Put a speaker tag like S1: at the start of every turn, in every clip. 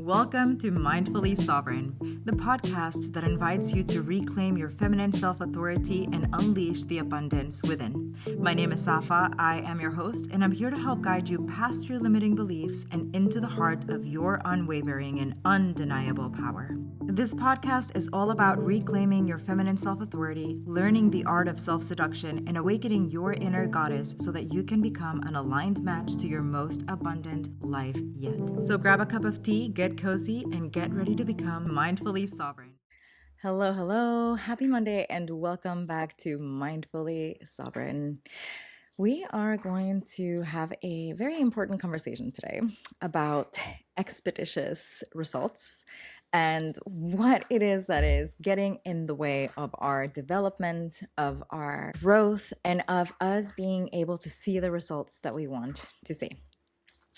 S1: Welcome to Mindfully Sovereign, the podcast that invites you to reclaim your feminine self-authority and unleash the abundance within. My name is Sapha, I am your host, and I'm here to help guide you past your limiting beliefs and into the heart of your unwavering and undeniable power. This podcast is all about reclaiming your feminine self-authority, learning the art of self-seduction, and awakening your inner goddess so that you can become an aligned match to your most abundant life yet. So grab a cup of tea, get cozy, and get ready to become mindfully sovereign. Hello. Happy Monday, and welcome back to Mindfully Sovereign. We are going to have a very important conversation today about expeditious results and what it is that is getting in the way of our development, of our growth, and of us being able to see the results that we want to see.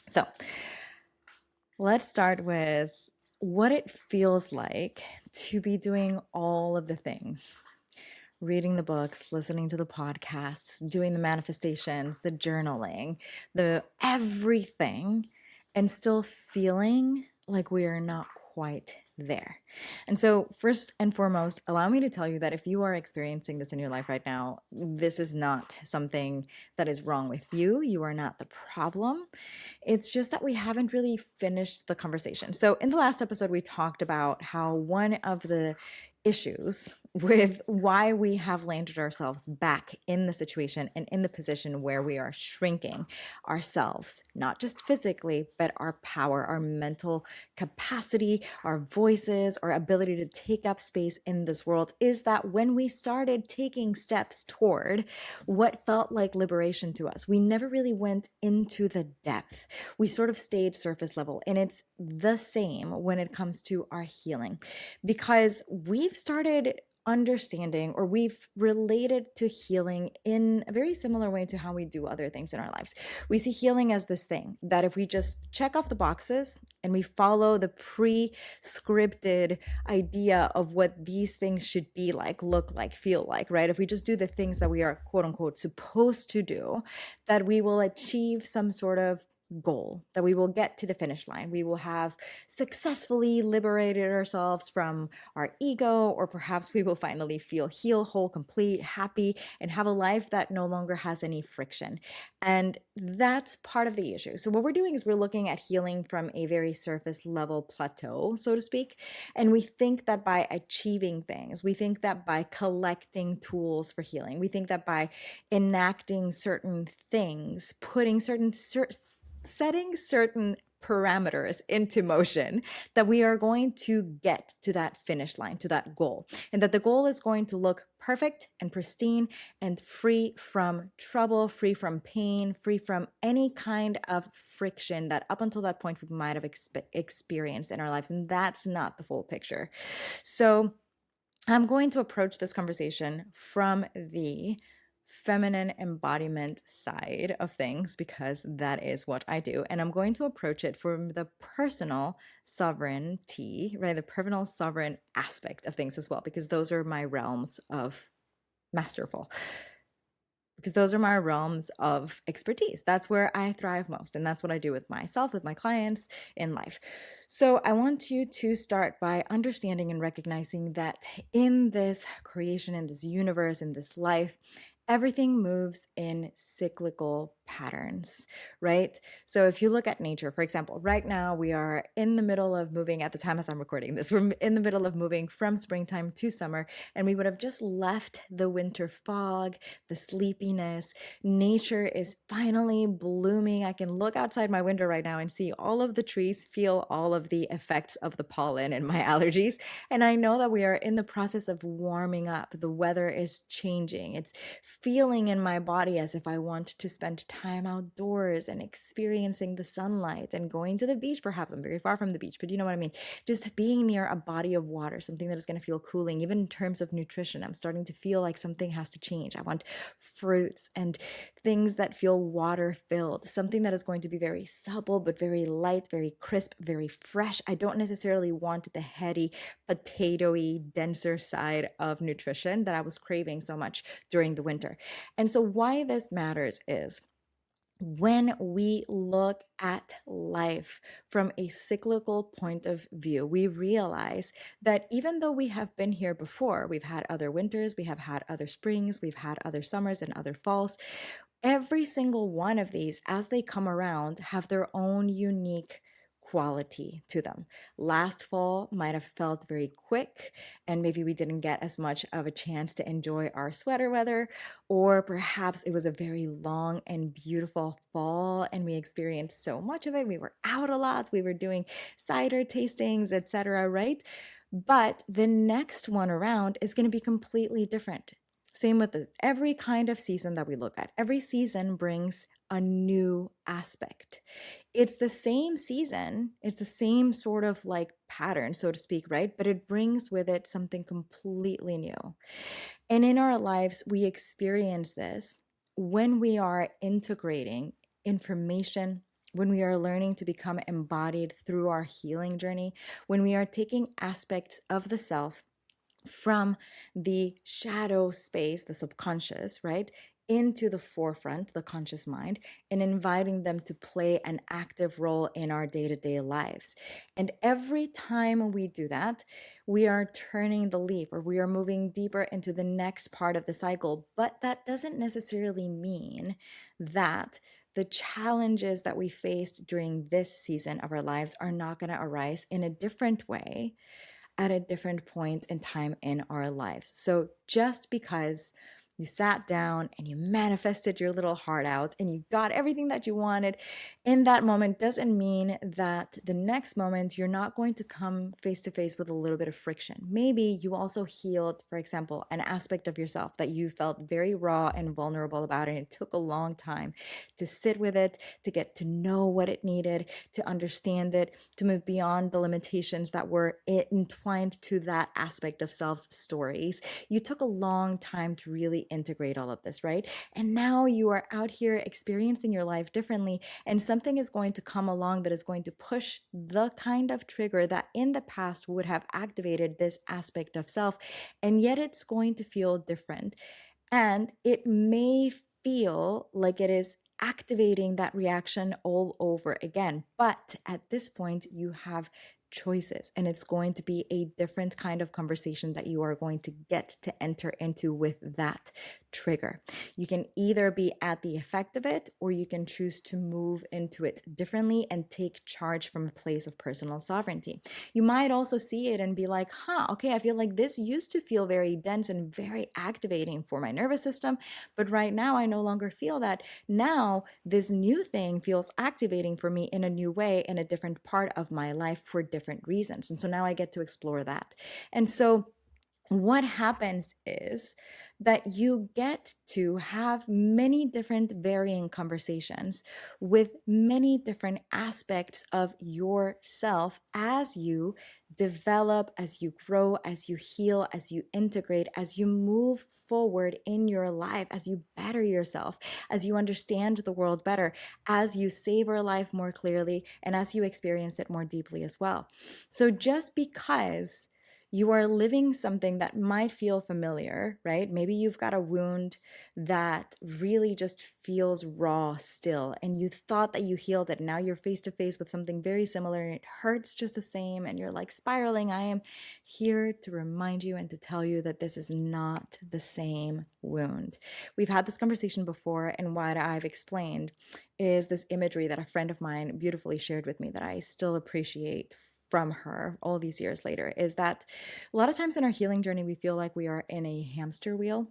S1: So let's start with what it feels like to be doing all of the things. Reading the books, listening to the podcasts, doing the manifestations, the journaling, the everything, and still feeling like we are not quite there. And so first and foremost, allow me to tell you that if you are experiencing this in your life right now, this is not something that is wrong with you. You are not the problem. It's just that we haven't really finished the conversation. So in the last episode, we talked about how one of the issues with why we have landed ourselves back in the situation and in the position where we are shrinking ourselves, not just physically, but our power, our mental capacity, our voices, our ability to take up space in this world, is that when we started taking steps toward what felt like liberation to us, we never really went into the depth. We sort of stayed surface level, and it's the same when it comes to our healing, because we've started understanding, or we've related to healing in a very similar way to how we do other things in our lives. We see healing as this thing that if we just check off the boxes and we follow the pre-scripted idea of what these things should be like, look like, feel like, right? If we just do the things that we are quote unquote supposed to do, that we will achieve some sort of goal, that we will get to the finish line. We will have successfully liberated ourselves from our ego, or perhaps we will finally feel healed, whole, complete, happy, and have a life that no longer has any friction. And that's part of the issue. So what we're doing is we're looking at healing from a very surface level plateau, so to speak. And we think that by achieving things, we think that by collecting tools for healing, we think that by enacting certain things, putting setting certain parameters into motion, that we are going to get to that finish line, to that goal, and that the goal is going to look perfect and pristine and free from trouble, free from pain, free from any kind of friction that up until that point we might have experienced in our lives. And that's not the full picture. So I'm going to approach this conversation from the feminine embodiment side of things, because that is what I do. And I'm going to approach it from the personal sovereignty, right? The personal sovereign aspect of things as well, because those are my realms of masterful. Because those are my realms of expertise. That's where I thrive most. And that's what I do with myself, with my clients, in life. So I want you to start by understanding and recognizing that in this creation, in this universe, in this life, everything moves in cyclical patterns, right? So if you look at nature, for example, right now we are in the middle of moving, at the time as I'm recording this, we're in the middle of moving from springtime to summer, and we would have just left the winter fog, the sleepiness. Nature is finally blooming. I can look outside my window right now and see all of the trees, feel all of the effects of the pollen and my allergies. And I know that we are in the process of warming up. The weather is changing. It's feeling in my body as if I want to spend time outdoors and experiencing the sunlight and going to the beach. Perhaps I'm very far from the beach, but you know what I mean? Just being near a body of water, something that is going to feel cooling. Even in terms of nutrition, I'm starting to feel like something has to change. I want fruits and things that feel water filled, something that is going to be very supple, but very light, very crisp, very fresh. I don't necessarily want the heady, potatoey, denser side of nutrition that I was craving so much during the winter. And so why this matters is when we look at life from a cyclical point of view, we realize that even though we have been here before, we've had other winters, we have had other springs, we've had other summers and other falls, every single one of these, as they come around, have their own unique quality to them. Last fall might have felt very quick, and maybe we didn't get as much of a chance to enjoy our sweater weather, or perhaps it was a very long and beautiful fall and we experienced so much of it. We were out a lot, we were doing cider tastings, etc., right? But the next one around is going to be completely different. Same with every kind of season that we look at. Every season brings a new aspect. It's the same season, it's the same sort of like pattern, so to speak, right? But it brings with it something completely new. And in our lives, we experience this when we are integrating information, when we are learning to become embodied through our healing journey, when we are taking aspects of the self from the shadow space, the subconscious, right, into the forefront, the conscious mind, and inviting them to play an active role in our day to day lives. And every time we do that, we are turning the leaf or we are moving deeper into the next part of the cycle. But that doesn't necessarily mean that the challenges that we faced during this season of our lives are not going to arise in a different way at a different point in time in our lives. So just because you sat down and you manifested your little heart out and you got everything that you wanted in that moment doesn't mean that the next moment you're not going to come face to face with a little bit of friction. Maybe you also healed, for example, an aspect of yourself that you felt very raw and vulnerable about, and it took a long time to sit with it, to get to know what it needed, to understand it, to move beyond the limitations that were entwined to that aspect of self's stories. You took a long time to really integrate all of this, right? And now you are out here experiencing your life differently, and something is going to come along that is going to push the kind of trigger that in the past would have activated this aspect of self, and yet it's going to feel different. And it may feel like it is activating that reaction all over again. But at this point, you have choices, and it's going to be a different kind of conversation that you are going to get to enter into with that trigger. You can either be at the effect of it, or you can choose to move into it differently and take charge from a place of personal sovereignty. You might also see it and be like, okay, I feel like this used to feel very dense and very activating for my nervous system, but right now I no longer feel that. Now this new thing feels activating for me in a new way, in a different part of my life for different reasons. And so now I get to explore that. And so what happens is that you get to have many different varying conversations with many different aspects of yourself as you develop, as you grow, as you heal, as you integrate, as you move forward in your life, as you better yourself, as you understand the world better, as you savor life more clearly, and as you experience it more deeply as well. So just because you are living something that might feel familiar, right? Maybe you've got a wound that really just feels raw still, and you thought that you healed it. Now you're face to face with something very similar and it hurts just the same, and you're like spiraling. I am here to remind you and to tell you that this is not the same wound. We've had this conversation before, and what I've explained is this imagery that a friend of mine beautifully shared with me that I still appreciate from her all these years later, is that a lot of times in our healing journey, we feel like we are in a hamster wheel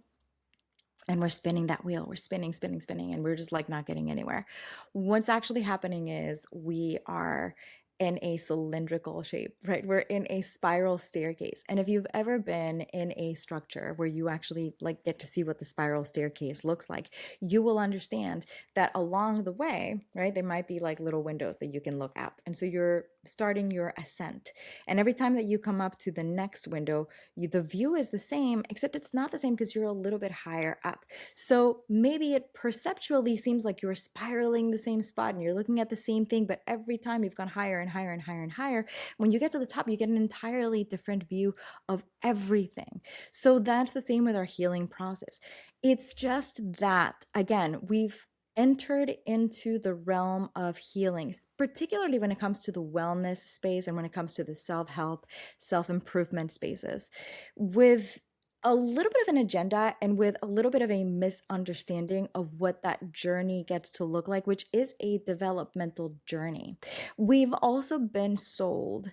S1: and we're spinning that wheel. We're spinning, spinning, spinning, and we're just like not getting anywhere. What's actually happening is we are in a cylindrical shape, right? We're in a spiral staircase. And if you've ever been in a structure where you actually like get to see what the spiral staircase looks like, you will understand that along the way, right, there might be like little windows that you can look out. And so you're starting your ascent. And every time that you come up to the next window, the view is the same, except it's not the same because you're a little bit higher up. So maybe it perceptually seems like you're spiraling the same spot and you're looking at the same thing, but every time you've gone higher and higher and higher and higher, when you get to the top, you get an entirely different view of everything. So that's the same with our healing process. It's just that, again, we've entered into the realm of healing, particularly when it comes to the wellness space and when it comes to the self-help, self-improvement spaces, with a little bit of an agenda and with a little bit of a misunderstanding of what that journey gets to look like, which is a developmental journey. We've also been sold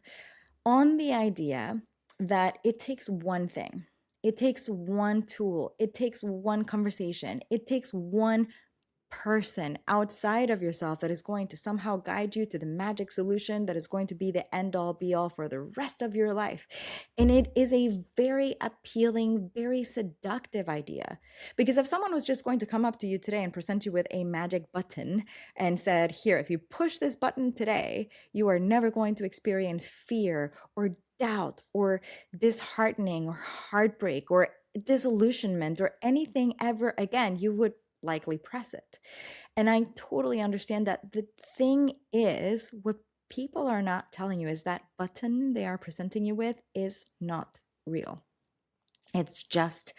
S1: on the idea that it takes one thing, it takes one tool, it takes one conversation, it takes one person outside of yourself that is going to somehow guide you to the magic solution that is going to be the end all be all for the rest of your life. And it is a very appealing, very seductive idea. Because if someone was just going to come up to you today and present you with a magic button and said, here, if you push this button today, you are never going to experience fear or doubt or disheartening or heartbreak or disillusionment or anything ever again, you would likely press it. And I totally understand that. The thing is, what people are not telling you is that button they are presenting you with is not real. It's just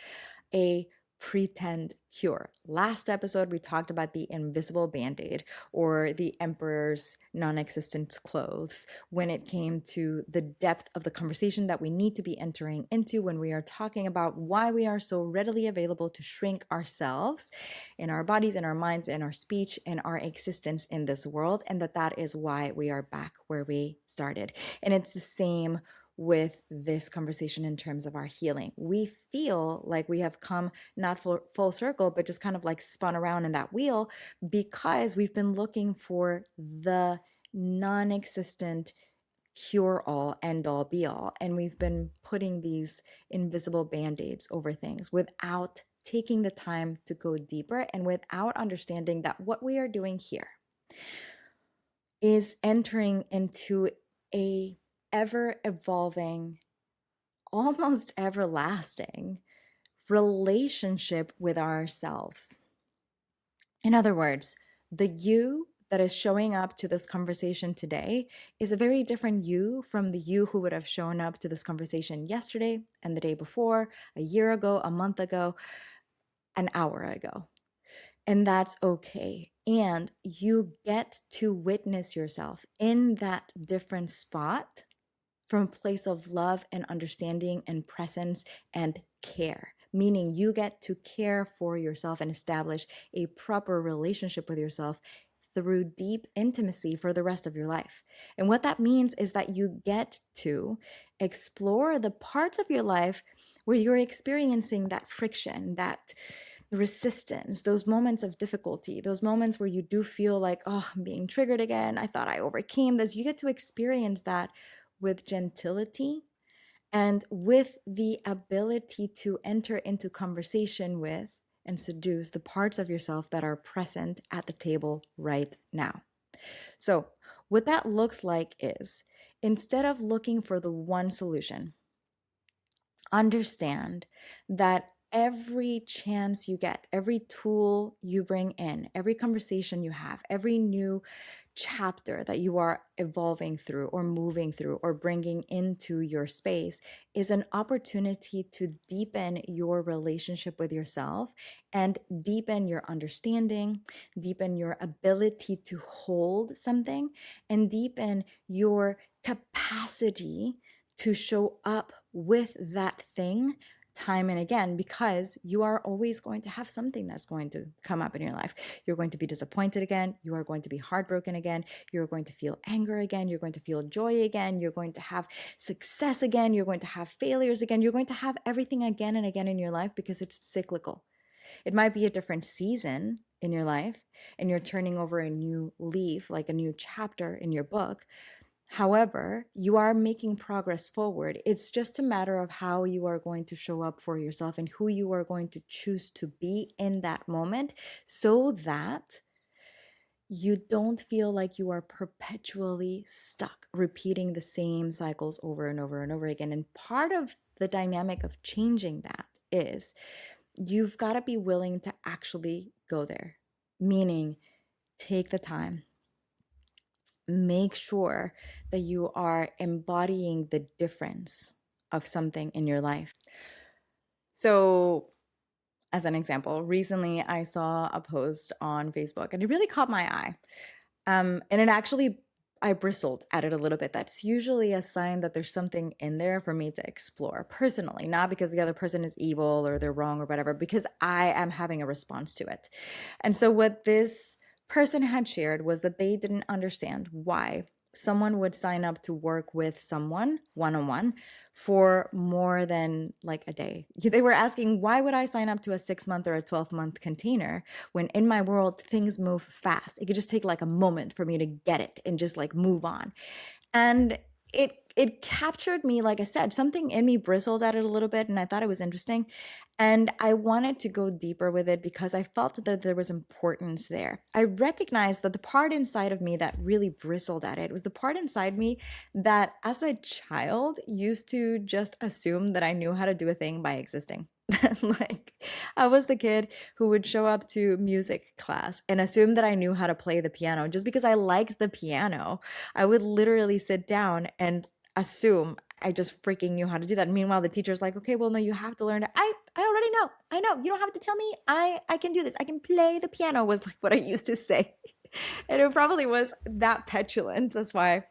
S1: a pretend cure. Last episode, we talked about the invisible band-aid or the emperor's non-existent clothes when it came to the depth of the conversation that we need to be entering into when we are talking about why we are so readily available to shrink ourselves in our bodies, in our minds, in our speech, in our existence in this world, and that is why we are back where we started. And it's the same with this conversation in terms of our healing. We feel like we have come not full circle, but just kind of like spun around in that wheel because we've been looking for the non-existent cure-all, end-all, be-all. And we've been putting these invisible band-aids over things without taking the time to go deeper and without understanding that what we are doing here is entering into a ever-evolving, almost everlasting relationship with ourselves. In other words, the you that is showing up to this conversation today is a very different you from the you who would have shown up to this conversation yesterday and the day before, a year ago, a month ago, an hour ago. And that's okay. And you get to witness yourself in that different spot from a place of love and understanding and presence and care, meaning you get to care for yourself and establish a proper relationship with yourself through deep intimacy for the rest of your life. And what that means is that you get to explore the parts of your life where you're experiencing that friction, that resistance, those moments of difficulty, those moments where you do feel like, oh, I'm being triggered again. I thought I overcame this. You get to experience that with gentility and with the ability to enter into conversation with and seduce the parts of yourself that are present at the table right now. So what that looks like is, instead of looking for the one solution, understand that every chance you get, every tool you bring in, every conversation you have, every new chapter that you are evolving through or moving through or bringing into your space is an opportunity to deepen your relationship with yourself and deepen your understanding, deepen your ability to hold something, and deepen your capacity to show up with that thing time and again, because you are always going to have something that's going to come up in your life. You're going to be disappointed again. You are going to be heartbroken again. You're going to feel anger again. You're going to feel joy again. You're going to have success again. You're going to have failures again. You're going to have everything again and again in your life because it's cyclical. It might be a different season in your life and you're turning over a new leaf, like a new chapter in your book. However, you are making progress forward. It's just a matter of how you are going to show up for yourself and who you are going to choose to be in that moment so that you don't feel like you are perpetually stuck repeating the same cycles over and over and over again. And part of the dynamic of changing that is you've got to be willing to actually go there, meaning take the time. Make sure that you are embodying the difference of something in your life. So as an example, recently I saw a post on Facebook and it really caught my eye. And it actually, I bristled at it a little bit. That's usually a sign that there's something in there for me to explore personally, not because the other person is evil or they're wrong or whatever, because I am having a response to it. And so, what this person had shared was that they didn't understand why someone would sign up to work with someone one on one for more than like a day. They were asking, why would I sign up to a 6 month or a 12-month container when in my world things move fast? It could just take like a moment for me to get it and just like move on. And it captured me. Like I said, something in me bristled at it a little bit and I thought it was interesting. And I wanted to go deeper with it because I felt that there was importance there. I recognized that the part inside of me that really bristled at it was the part inside me that as a child used to just assume that I knew how to do a thing by existing. Like, I was the kid who would show up to music class and assume that I knew how to play the piano just because I liked the piano. I would literally sit down and assume I just freaking knew how to do that. Meanwhile, the teacher's like, okay, well, no, you have to learn it. I already know. I know. You don't have to tell me. I can do this. I can play the piano was like what I used to say. And it probably was that petulant. That's why.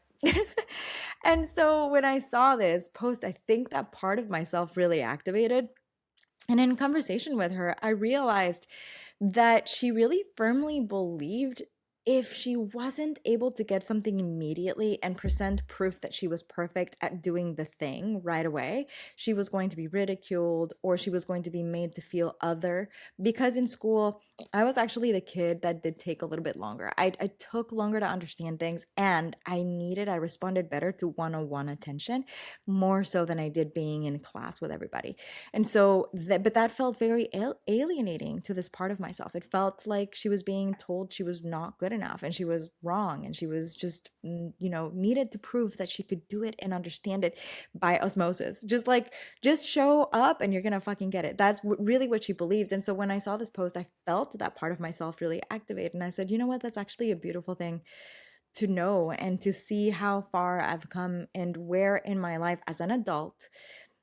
S1: And so when I saw this post, I think that part of myself really activated. And in conversation with her, I realized that she really firmly believed if she wasn't able to get something immediately and present proof that she was perfect at doing the thing right away, she was going to be ridiculed or she was going to be made to feel other. Because in school, I was actually the kid that did take a little bit longer. I took longer to understand things and I responded better to one-on-one attention more so than I did being in class with everybody. And so, but that felt very alienating to this part of myself. It felt like she was being told she was not good enough and she was wrong and she was just, needed to prove that she could do it and understand it by osmosis. Just show up and you're going to fucking get it. That's really what she believed. And so when I saw this post, I felt that part of myself really activate. And I said, you know what? That's actually a beautiful thing to know and to see how far I've come and where in my life as an adult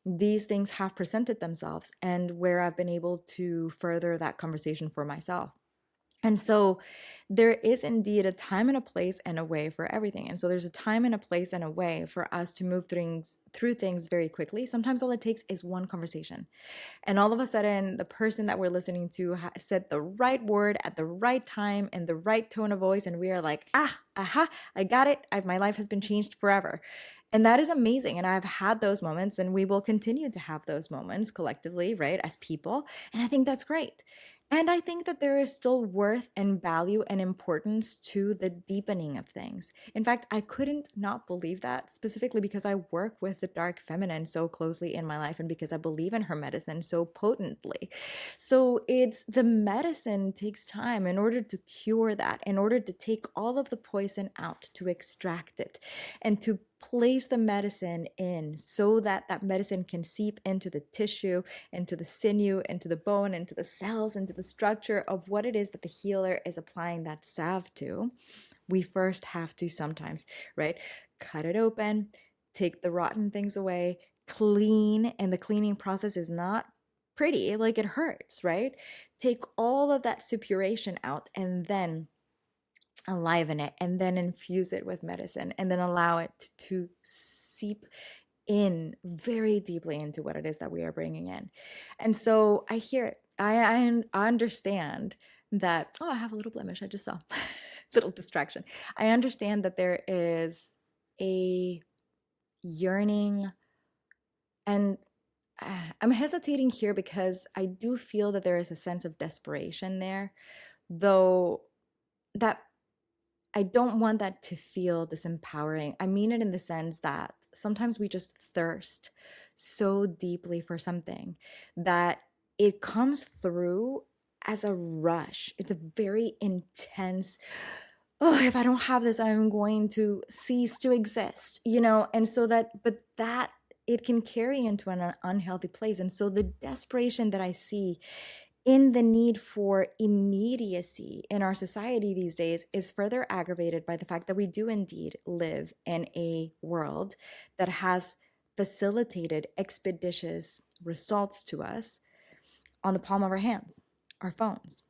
S1: these things have presented themselves and where I've been able to further that conversation for myself. And so there is indeed a time and a place and a way for everything. And so there's a time and a place and a way for us to move through things very quickly. Sometimes all it takes is one conversation. And all of a sudden, the person that we're listening to said the right word at the right time and the right tone of voice. And we are like, aha, I got it. My life has been changed forever. And that is amazing. And I've had those moments and we will continue to have those moments collectively, right, as people. And I think that's great. And I think that there is still worth and value and importance to the deepening of things. In fact, I couldn't not believe that, specifically because I work with the dark feminine so closely in my life and because I believe in her medicine so potently. So it's the medicine takes time in order to cure that, in order to take all of the poison out, to extract it, and to place the medicine in so that that medicine can seep into the tissue, into the sinew, into the bone, into the cells, into the structure of what it is that the healer is applying that salve to. We first have to sometimes, right, cut it open, take the rotten things away, clean, and the cleaning process is not pretty, like it hurts, right? Take all of that suppuration out and then enliven it and then infuse it with medicine and then allow it to seep in very deeply into what it is that we are bringing in. And so I hear it. I understand that, I have a little blemish I just saw. Little distraction. I understand that there is a yearning, and I'm hesitating here because I do feel that there is a sense of desperation there, though that I don't want that to feel disempowering. I mean it in the sense that sometimes we just thirst so deeply for something that it comes through as a rush. It's a very intense, if I don't have this, I'm going to cease to exist, and so but that it can carry into an unhealthy place. And so the desperation that I see in the need for immediacy in our society these days is further aggravated by the fact that we do indeed live in a world that has facilitated expeditious results to us, on the palm of our hands, our phones,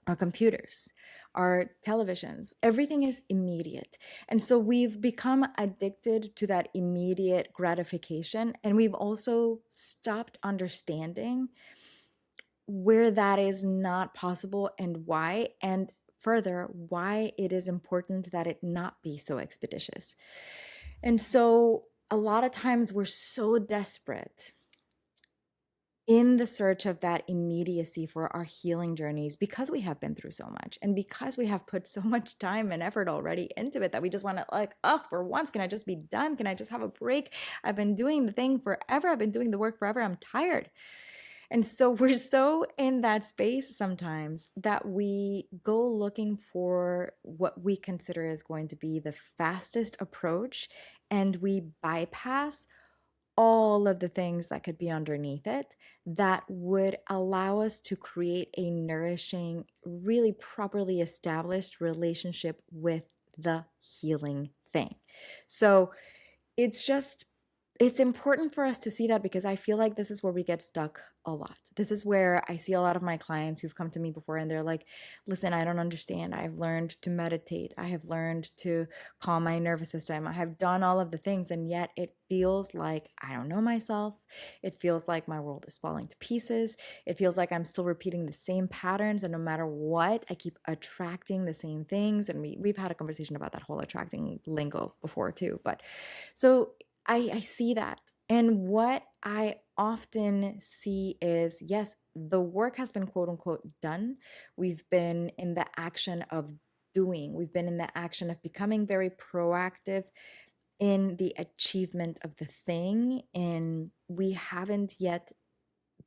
S1: our computers, our televisions. Everything is immediate. And so we've become addicted to that immediate gratification. And we've also stopped understanding where that is not possible and why. And further, why it is important that it not be so expeditious. And so a lot of times we're so desperate in the search of that immediacy for our healing journeys because we have been through so much and because we have put so much time and effort already into it that we just want to like, oh, for once, can I just be done? Can I just have a break? I've been doing the thing forever. I've been doing the work forever. I'm tired. And so we're so in that space sometimes that we go looking for what we consider is going to be the fastest approach, and we bypass all of the things that could be underneath it that would allow us to create a nourishing, really properly established relationship with the healing thing. So it's important for us to see that, because I feel like this is where we get stuck a lot. This is where I see a lot of my clients who've come to me before and they're like, listen, I don't understand. I've learned to meditate. I have learned to calm my nervous system. I have done all of the things, and yet it feels like I don't know myself. It feels like my world is falling to pieces. It feels like I'm still repeating the same patterns, and no matter what, I keep attracting the same things. And we've had a conversation about that whole attracting lingo before too. But so I see that. And what I often see is, yes, the work has been quote unquote done. We've been in the action of doing, we've been in the action of becoming very proactive in the achievement of the thing. And we haven't yet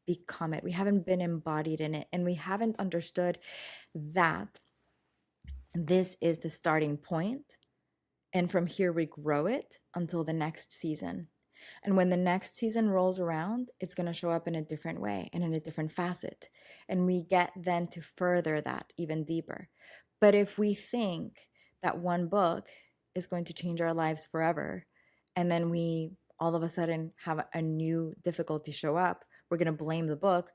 S1: become it. We haven't been embodied in it. And we haven't understood that this is the starting point. And from here, we grow it until the next season. And when the next season rolls around, it's going to show up in a different way and in a different facet. And we get then to further that even deeper. But if we think that one book is going to change our lives forever, and then we all of a sudden have a new difficulty show up, we're going to blame the book.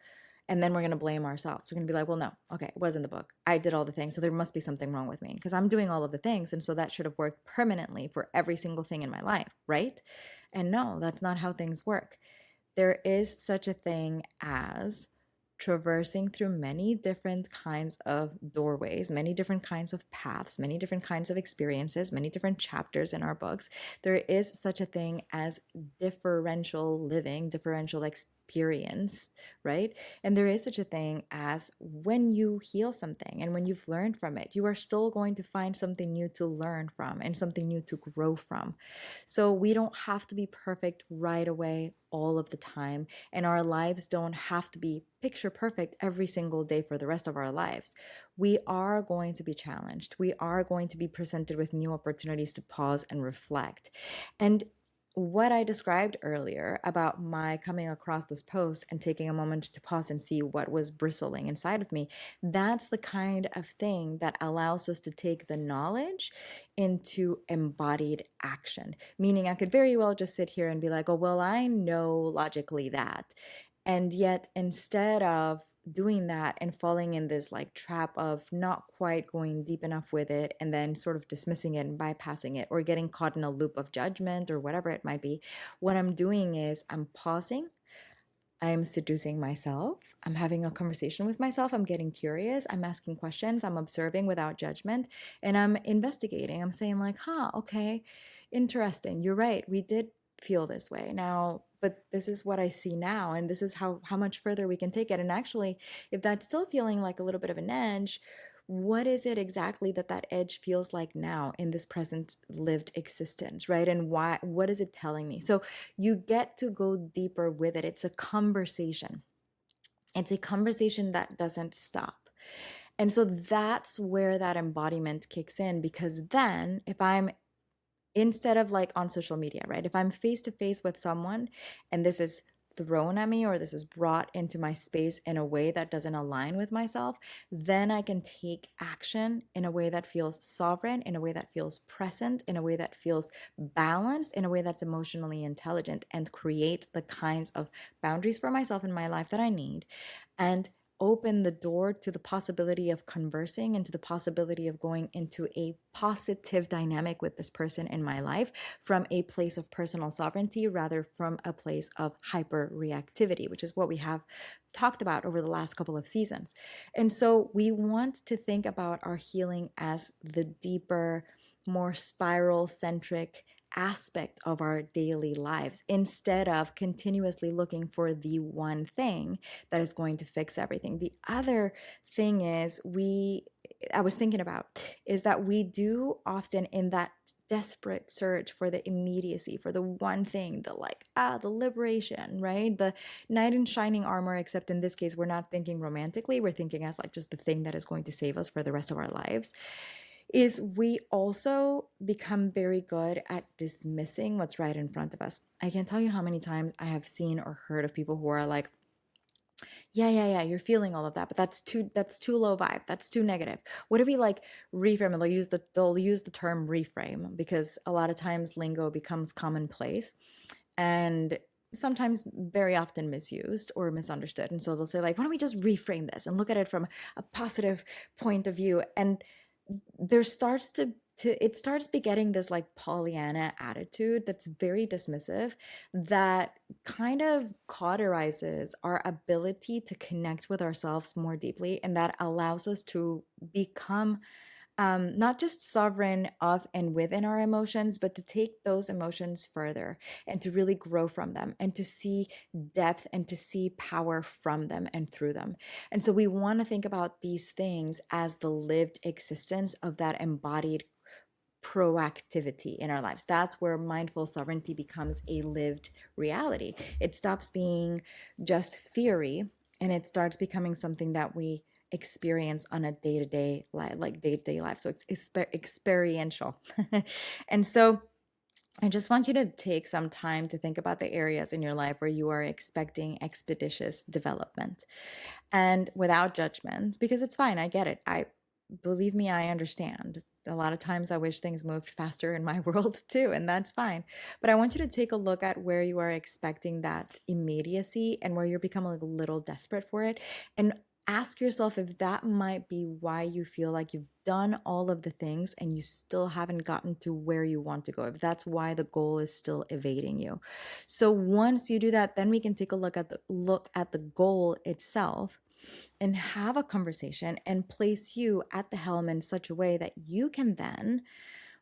S1: And then we're going to blame ourselves. We're going to be like, well, no, okay, it wasn't the book. I did all the things. So there must be something wrong with me because I'm doing all of the things. And so that should have worked permanently for every single thing in my life, right? And no, that's not how things work. There is such a thing as traversing through many different kinds of doorways, many different kinds of paths, many different kinds of experiences, many different chapters in our books. There is such a thing as differential living, differential experience, right? And there is such a thing as when you heal something and when you've learned from it, you are still going to find something new to learn from and something new to grow from. So we don't have to be perfect right away all of the time, and our lives don't have to be picture perfect every single day for the rest of our lives. We are going to be challenged. We are going to be presented with new opportunities to pause and reflect. And what I described earlier about my coming across this post and taking a moment to pause and see what was bristling inside of me, that's the kind of thing that allows us to take the knowledge into embodied action. Meaning I could very well just sit here and be like, oh, well, I know logically that. And yet instead of doing that and falling in this like trap of not quite going deep enough with it and then sort of dismissing it and bypassing it or getting caught in a loop of judgment or whatever it might be, what I'm doing is I'm pausing. I'm seducing myself. I'm having a conversation with myself. I'm getting curious. I'm asking questions. I'm observing without judgment. And I'm investigating. I'm saying like, okay, interesting. You're right. We did feel this way now, but this is what I see now. And this is how much further we can take it. And actually, if that's still feeling like a little bit of an edge, what is it exactly that edge feels like now in this present lived existence, right? And what is it telling me? So you get to go deeper with it. It's a conversation. It's a conversation that doesn't stop. And so that's where that embodiment kicks in, because then if I'm instead of like on social media, right? If I'm face to face with someone and this is thrown at me or this is brought into my space in a way that doesn't align with myself, then I can take action in a way that feels sovereign, in a way that feels present, in a way that feels balanced, in a way that's emotionally intelligent, and create the kinds of boundaries for myself in my life that I need, and open the door to the possibility of conversing and to the possibility of going into a positive dynamic with this person in my life from a place of personal sovereignty rather from a place of hyper reactivity, which is what we have talked about over the last couple of seasons. And so we want to think about our healing as the deeper, more spiral centric aspect of our daily lives instead of continuously looking for the one thing that is going to fix everything. The other thing I was thinking about is that we do often in that desperate search for the immediacy, for the one thing, the liberation, right? The knight in shining armor, except in this case, we're not thinking romantically, we're thinking as like just the thing that is going to save us for the rest of our lives. Is we also become very good at dismissing what's right in front of us. I can't tell you how many times I have seen or heard of people who are like, yeah, you're feeling all of that, but that's too low vibe. That's too negative. What if we like reframe it? They'll use the term reframe because a lot of times lingo becomes commonplace and sometimes very often misused or misunderstood. And so they'll say like, why don't we just reframe this and look at it from a positive point of view? And there starts to it starts begetting this like Pollyanna attitude that's very dismissive, that kind of cauterizes our ability to connect with ourselves more deeply, and that allows us to become not just sovereign of and within our emotions, but to take those emotions further and to really grow from them and to see depth and to see power from them and through them. And so we want to think about these things as the lived existence of that embodied proactivity in our lives. That's where mindful sovereignty becomes a lived reality. It stops being just theory and it starts becoming something that we experience on a day-to-day life. So it's experiential. And so I just want you to take some time to think about the areas in your life where you are expecting expeditious development and without judgment, because it's fine. I get it. Believe me, I understand. A lot of times I wish things moved faster in my world too, and that's fine. But I want you to take a look at where you are expecting that immediacy and where you're becoming a little desperate for it, and ask yourself if that might be why you feel like you've done all of the things and you still haven't gotten to where you want to go, if that's why the goal is still evading you. So once you do that, then we can take a look at the goal itself and have a conversation and place you at the helm in such a way that you can then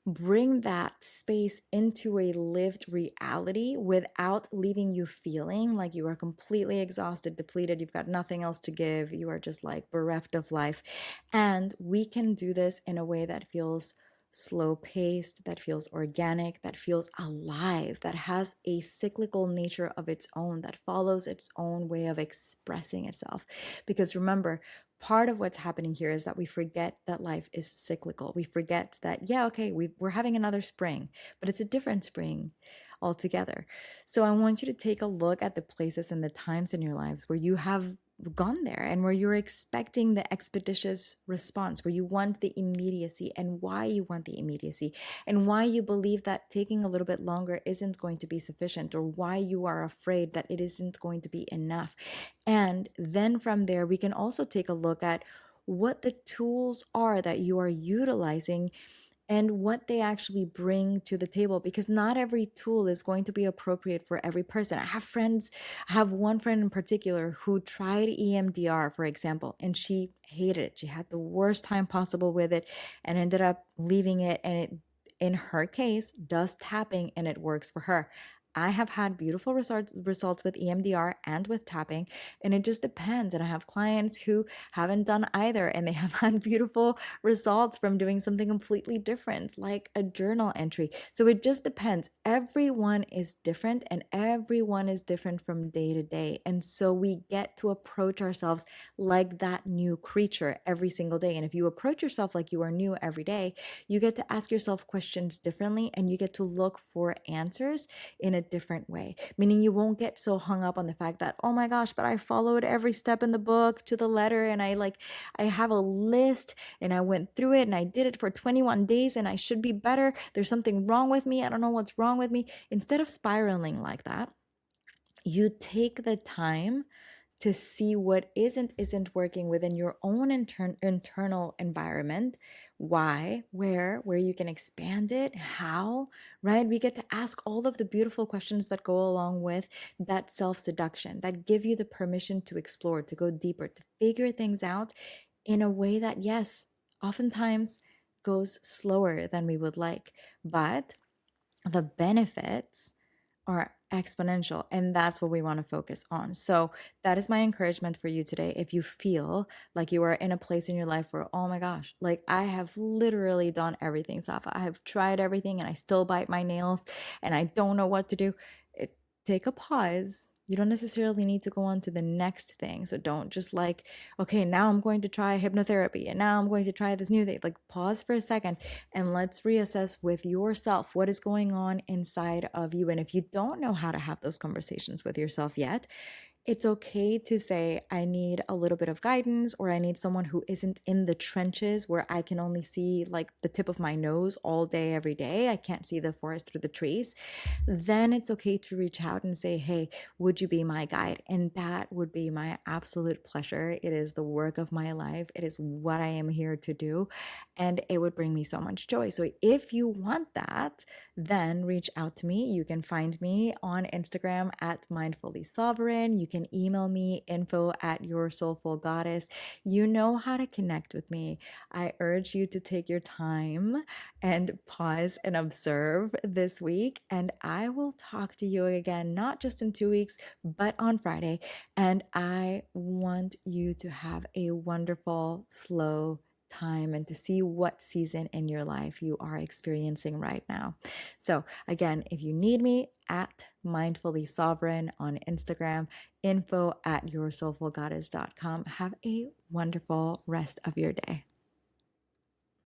S1: bring that space into a lived reality without leaving you feeling like you are completely exhausted, depleted, you've got nothing else to give, you are just like bereft of life. And we can do this in a way that feels slow paced, that feels organic, that feels alive, that has a cyclical nature of its own, that follows its own way of expressing itself. Because remember, part of what's happening here is that we forget that life is cyclical. We forget that, we're having another spring, but it's a different spring altogether. So I want you to take a look at the places and the times in your lives where you have gone there and where you're expecting the expeditious response, where you want the immediacy, and why you want the immediacy, and why you believe that taking a little bit longer isn't going to be sufficient, or why you are afraid that it isn't going to be enough. And then from there, we can also take a look at what the tools are that you are utilizing and what they actually bring to the table, because not every tool is going to be appropriate for every person. I have one friend in particular who tried EMDR, for example, and she hated it. She had the worst time possible with it and ended up leaving it. And it, in her case, does tapping and it works for her. I have had beautiful results with EMDR and with tapping, and it just depends. And I have clients who haven't done either, and they have had beautiful results from doing something completely different, like a journal entry. So it just depends. Everyone is different, and everyone is different from day to day. And so we get to approach ourselves like that new creature every single day. And if you approach yourself like you are new every day, you get to ask yourself questions differently, and you get to look for answers in a different way, meaning you won't get so hung up on the fact that, oh my gosh, but I followed every step in the book to the letter, and I have a list and I went through it and I did it for 21 days and I should be better. There's something wrong with me. I don't know what's wrong with me. Instead of spiraling like that, you take the time to see what isn't working within your own internal environment. Why, where you can expand it, how, right? We get to ask all of the beautiful questions that go along with that self-seduction, that give you the permission to explore, to go deeper, to figure things out in a way that, yes, oftentimes goes slower than we would like, but the benefits are exponential, and that's what we want to focus on. So that is my encouragement for you today. If you feel like you are in a place in your life where, oh my gosh, like I have literally done everything, Sapha, I have tried everything and I still bite my nails and I don't know what to do, take a pause. You don't necessarily need to go on to the next thing. So don't just okay, now I'm going to try hypnotherapy and now I'm going to try this new thing. Pause for a second and let's reassess with yourself what is going on inside of you. And if you don't know how to have those conversations with yourself yet, it's okay to say, I need a little bit of guidance, or I need someone who isn't in the trenches where I can only see the tip of my nose all day, every day. I can't see the forest through the trees. Then it's okay to reach out and say, hey, would you be my guide? And that would be my absolute pleasure. It is the work of my life. It is what I am here to do. And it would bring me so much joy. So if you want that, then reach out to me. You can find me on Instagram at mindfully sovereign. You can email me info@yoursoulfulgoddess. You know how to connect with me. I urge you to take your time and pause and observe this week. And I will talk to you again, not just in 2 weeks, but on Friday. And I want you to have a wonderful, slow time and to see what season in your life you are experiencing right now. So again, if you need me, at mindfully sovereign on Instagram, info@yoursoulfulgoddess.com. Have a wonderful rest of your day.